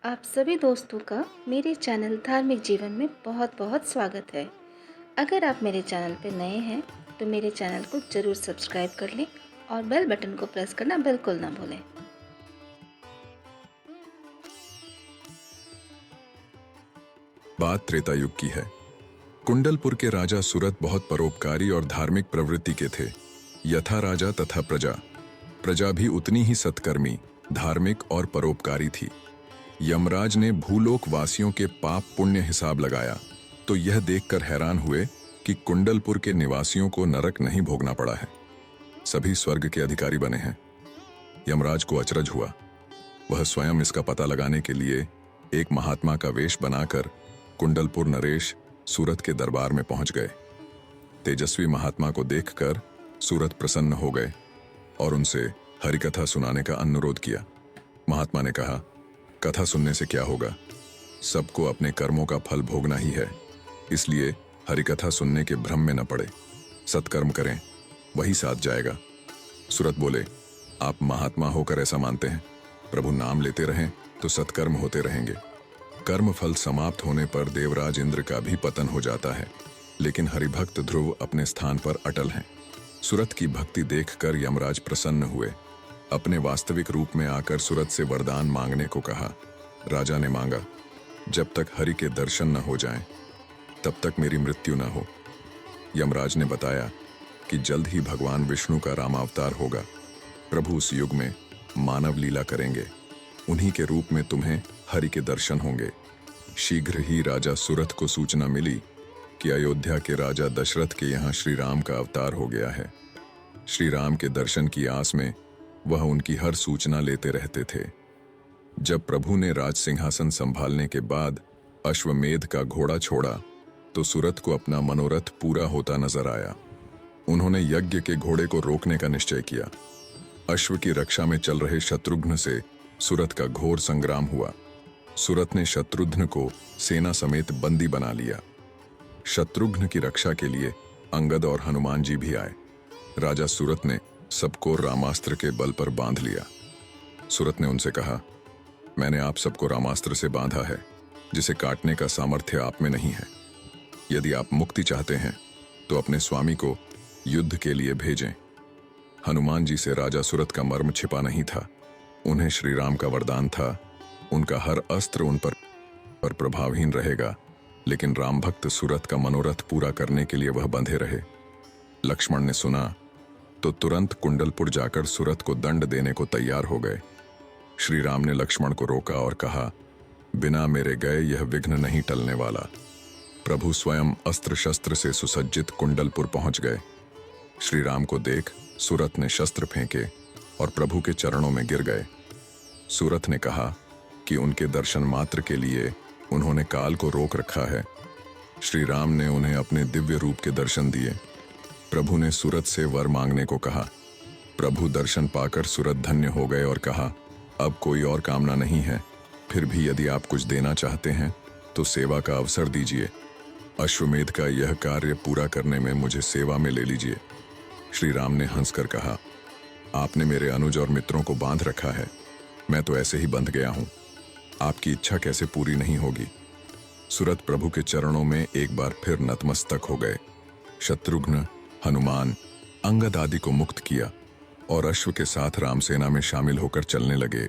आप सभी दोस्तों का मेरे चैनल धार्मिक जीवन में बहुत बहुत स्वागत है। अगर आप मेरे चैनल पर नए हैं तो मेरे चैनल को ज़रूर सब्सक्राइब कर लें और बेल बटन को प्रेस करना बिल्कुल ना भूलें। बात त्रेता युग की है। कुंडलपुर के राजा सुरत बहुत परोपकारी और धार्मिक प्रवृत्ति के थे। यथा राजा तथा प्रजा। प्रजा भी उतनी ही सत्कर्मी, धार्मिक और परोपकारी थी। यमराज ने भूलोक वासियों के पाप पुण्य हिसाब लगाया तो यह देखकर हैरान हुए कि कुंडलपुर के निवासियों को नरक नहीं भोगना पड़ा है, सभी स्वर्ग के अधिकारी बने हैं। यमराज को अचरज हुआ। वह स्वयं इसका पता लगाने के लिए एक महात्मा का वेश बनाकर कुंडलपुर नरेश सूरत के दरबार में पहुंच गए। तेजस्वी महात्मा को देखकर सूरत प्रसन्न हो गए और उनसे हरिकथा सुनाने का अनुरोध किया। महात्मा ने कहा, कथा सुनने से क्या होगा, सबको अपने कर्मों का फल भोगना ही है, इसलिए हरिकथा सुनने के भ्रम में न पड़े, सत्कर्म करें, वही साथ जाएगा। सूरत बोले, आप महात्मा होकर ऐसा मानते हैं? प्रभु नाम लेते रहें तो सत्कर्म होते रहेंगे। कर्म फल समाप्त होने पर देवराज इंद्र का भी पतन हो जाता है, लेकिन हरिभक्त ध्रुव अपने स्थान पर अटल हैं। सूरत की भक्ति देखकर यमराज प्रसन्न हुए। अपने वास्तविक रूप में आकर सूरत से वरदान मांगने को कहा। राजा ने मांगा, जब तक हरि के दर्शन न हो जाएं, तब तक मेरी मृत्यु न हो। यमराज ने बताया कि जल्द ही भगवान विष्णु का रामावतार होगा। प्रभु उस युग में मानव लीला करेंगे, उन्हीं के रूप में तुम्हें हरि के दर्शन होंगे। शीघ्र ही राजा सूरत को सूचना मिली कि अयोध्या के राजा दशरथ के यहाँ श्री राम का अवतार हो गया है। श्री राम के दर्शन की आस में वह उनकी हर सूचना लेते रहते थे। जब प्रभु ने राज सिंहासन संभालने के बाद अश्वमेध का घोड़ा छोड़ा तो सूरत को अपना मनोरथ पूरा होता नजर आया। उन्होंने यज्ञ के घोड़े को रोकने का निश्चय किया। अश्व की रक्षा में चल रहे शत्रुघ्न से सूरत का घोर संग्राम हुआ। सूरत ने शत्रुघ्न को सेना समेत बंदी बना लिया। शत्रुघ्न की रक्षा के लिए अंगद और हनुमान जी भी आए। राजा सूरत ने सबको रामास्त्र के बल पर बांध लिया। सूरत ने उनसे कहा, मैंने आप सबको रामास्त्र से बांधा है, जिसे काटने का सामर्थ्य आप में नहीं है। यदि आप मुक्ति चाहते हैं तो अपने स्वामी को युद्ध के लिए भेजें। हनुमान जी से राजा सूरत का मर्म छिपा नहीं था। उन्हें श्री राम का वरदान था, उनका हर अस्त्र उन पर प्रभावहीन रहेगा, लेकिन राम भक्त सूरत का मनोरथ पूरा करने के लिए वह बंधे रहे। लक्ष्मण ने सुना तो तुरंत कुंडलपुर जाकर सूरत को दंड देने को तैयार हो गए। श्री राम ने लक्ष्मण को रोका और कहा, बिना मेरे गए यह विघ्न नहीं टलने वाला। प्रभु स्वयं अस्त्र शस्त्र से सुसज्जित कुंडलपुर पहुंच गए। श्री राम को देख सूरत ने शस्त्र फेंके और प्रभु के चरणों में गिर गए। सूरत ने कहा कि उनके दर्शन मात्र के लिए उन्होंने काल को रोक रखा है। श्री राम ने उन्हें अपने दिव्य रूप के दर्शन दिए। प्रभु ने सूरत से वर मांगने को कहा। प्रभु दर्शन पाकर सूरत धन्य हो गए और कहा, अब कोई और कामना नहीं है, फिर भी यदि आप कुछ देना चाहते हैं तो सेवा का अवसर दीजिए। अश्वमेध का यह कार्य पूरा करने में मुझे सेवा में ले लीजिए। श्री राम ने हंसकर कहा, आपने मेरे अनुज और मित्रों को बांध रखा है, मैं तो ऐसे ही बंध गया हूं, आपकी इच्छा कैसे पूरी नहीं होगी। सूरत प्रभु के चरणों में एक बार फिर नतमस्तक हो गए। शत्रुघ्न, हनुमान, अंगद आदि को मुक्त किया और अश्व के साथ रामसेना में शामिल होकर चलने लगे।